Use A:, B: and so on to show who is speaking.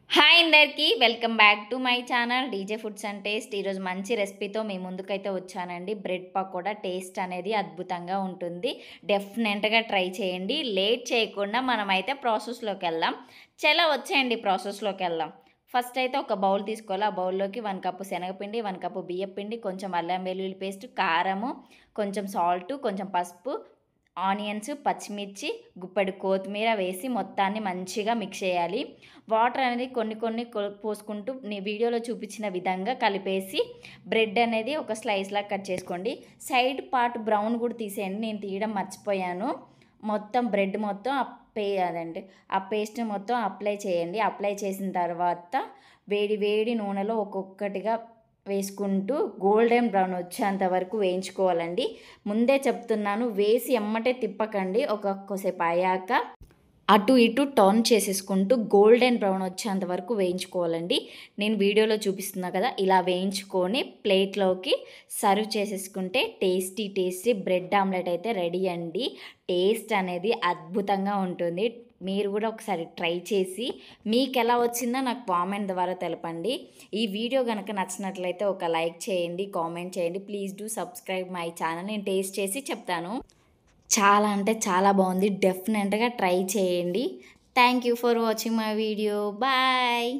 A: Hi అందరికీ welcome back to my channel DJ foods and taste. ఈరోజు మంచి రెసిపీతో మీ ముందుకైతే వచ్చానండి. బ్రెడ్ పకోడా టేస్ట్ అనేది అద్భుతంగా ఉంటుంది. డెఫినెట్గా ట్రై చేయండి. లేట్ చేయకుండా మనమైతే ప్రాసెస్లోకి వెళ్దాం. చాలా వచ్చేయండి ప్రాసెస్లోకి వెళ్దాం. ఫస్ట్ అయితే ఒక బౌల్ తీసుకోవాలి. ఆ బౌల్లోకి 1 కప్పు శనగపిండి, 1 కప్పు బియ్యపిండి, కొంచెం అల్లం వెల్లుల్లి పేస్ట్, కారము, కొంచెం సాల్ట్, కొంచెం పసుపు, ఆనియన్స్, పచ్చిమిర్చి, గుప్పెడు కొత్తిమీర వేసి మొత్తాన్ని మంచిగా మిక్స్ చేయాలి. వాటర్ అనేది కొన్ని కొన్ని పోసుకుంటూ వీడియోలో చూపించిన విధంగా కలిపేసి బ్రెడ్ అనేది ఒక స్లైస్లా కట్ చేసుకోండి. సైడ్ పార్ట్ బ్రౌన్ కూడా తీసేయండి, నేను తీయడం మర్చిపోయాను. మొత్తం బ్రెడ్ మొత్తం ఆ పేస్ట్ మొత్తం అప్లై చేయండి. అప్లై చేసిన తర్వాత వేడి వేడి నూనెలో ఒక్కొక్కటిగా వేసుకుంటూ గోల్డెన్ బ్రౌన్ వచ్చేంత వరకు వేయించుకోవాలండి. ముందే చెప్తున్నాను, వేసి ఎమ్మటే తిప్పకండి. ఒక్కొక్కసేపు అయ్యాక అటు ఇటు టర్న్ చేసేసుకుంటూ గోల్డెన్ బ్రౌన్ వచ్చేంత వరకు వేయించుకోవాలండి. నేను వీడియోలో చూపిస్తున్నా కదా, ఇలా వేయించుకొని ప్లేట్లోకి సర్వ్ చేసేసుకుంటే టేస్టీ బ్రెడ్ ఆమ్లెట్ అయితే రెడీ అండి. టేస్ట్ అనేది అద్భుతంగా ఉంటుంది. మీరు కూడా ఒకసారి ట్రై చేసి మీకు ఎలా వచ్చిందో నాకు కామెంట్ ద్వారా తెలపండి. ఈ వీడియో కనుక నచ్చినట్లయితే ఒక లైక్ చేయండి, కామెంట్ చేయండి. Please do subscribe my channel. నేను టేస్ట్ చేసి చెప్తాను. చాలా అంటే చాలా బాగుంది. డెఫినెట్గా ట్రై చేయండి. Thank you for watching my video. Bye.